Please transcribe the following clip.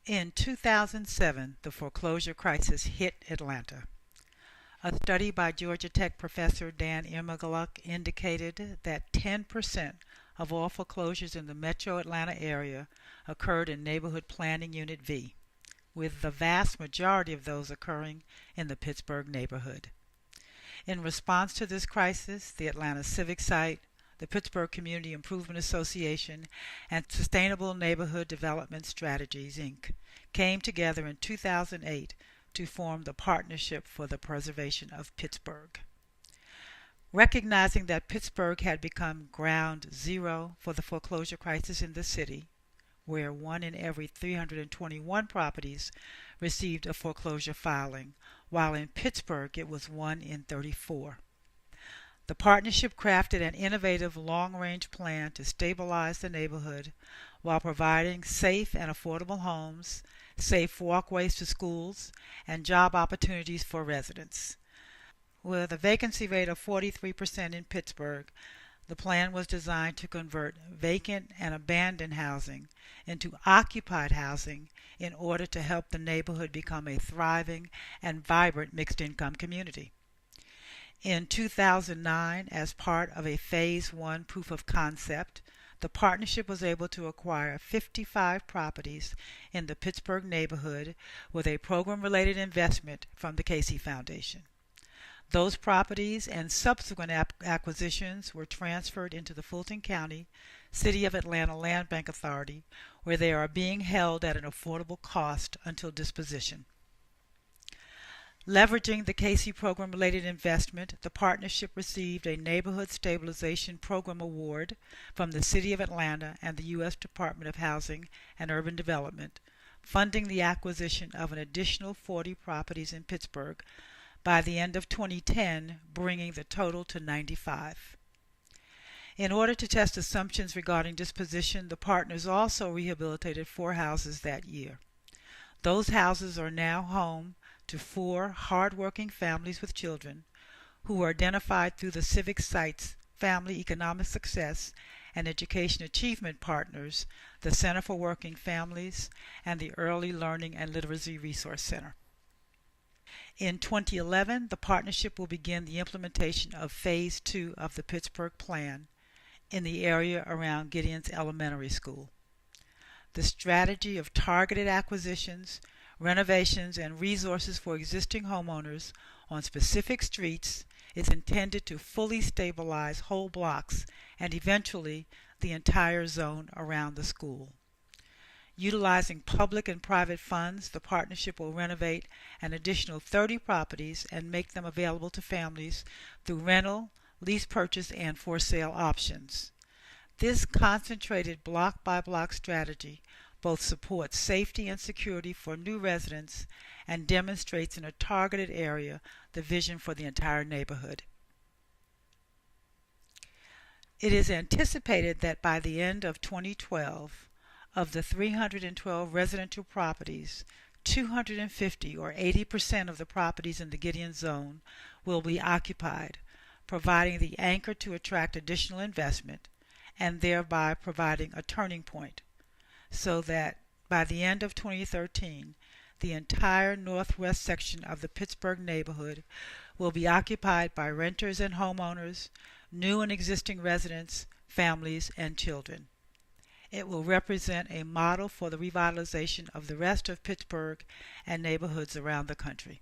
In 2007, the foreclosure crisis hit Atlanta. A study by Georgia Tech professor Dan Immergluck indicated that 10% of all foreclosures in the metro Atlanta area occurred in Neighborhood Planning Unit V, with the vast majority of those occurring in the Pittsburgh neighborhood. In response to this crisis, the Atlanta Civic Site, the Pittsburgh Community Improvement Association, and Sustainable Neighborhood Development Strategies, Inc. came together in 2008 to form the Partnership for the Preservation of Pittsburgh. Recognizing that Pittsburgh had become ground zero for the foreclosure crisis in the city, where 1 in every 321 properties received a foreclosure filing, while in Pittsburgh it was 1 in 34. The partnership crafted an innovative long-range plan to stabilize the neighborhood while providing safe and affordable homes, safe walkways to schools, and job opportunities for residents. With a vacancy rate of 43% in Pittsburgh, the plan was designed to convert vacant and abandoned housing into occupied housing in order to help the neighborhood become a thriving and vibrant mixed-income community. In 2009, as part of a Phase 1 proof of concept, the partnership was able to acquire 55 properties in the Pittsburgh neighborhood with a program-related investment from the Casey Foundation. Those properties and subsequent acquisitions were transferred into the Fulton County City of Atlanta Land Bank Authority, where they are being held at an affordable cost until disposition. Leveraging the Casey program-related investment, the partnership received a Neighborhood Stabilization Program Award from the City of Atlanta and the U.S. Department of Housing and Urban Development, funding the acquisition of an additional 40 properties in Pittsburgh by the end of 2010, bringing the total to 95. In order to test assumptions regarding disposition, the partners also rehabilitated 4 houses that year. Those houses are now home to 4 hard-working families with children who were identified through the Civic Site's Family Economic Success and Education Achievement Partners, the Center for Working Families, and the Early Learning and Literacy Resource Center. In 2011, the partnership will begin the implementation of Phase 2 of the Pittsburgh Plan in the area around Gideon's Elementary School. The strategy of targeted acquisitions, renovations, and resources for existing homeowners on specific streets is intended to fully stabilize whole blocks and eventually the entire zone around the school. Utilizing public and private funds, the partnership will renovate an additional 30 properties and make them available to families through rental, lease purchase, and for sale options. This concentrated block-by-block strategy both supports safety and security for new residents and demonstrates in a targeted area the vision for the entire neighborhood. It is anticipated that by the end of 2012, of the 312 residential properties, 250 or 80% of the properties in the Gideon zone will be occupied, providing the anchor to attract additional investment and thereby providing a turning point, so that by the end of 2013, the entire northwest section of the Pittsburgh neighborhood will be occupied by renters and homeowners, new and existing residents, families, and children. It will represent a model for the revitalization of the rest of Pittsburgh and neighborhoods around the country.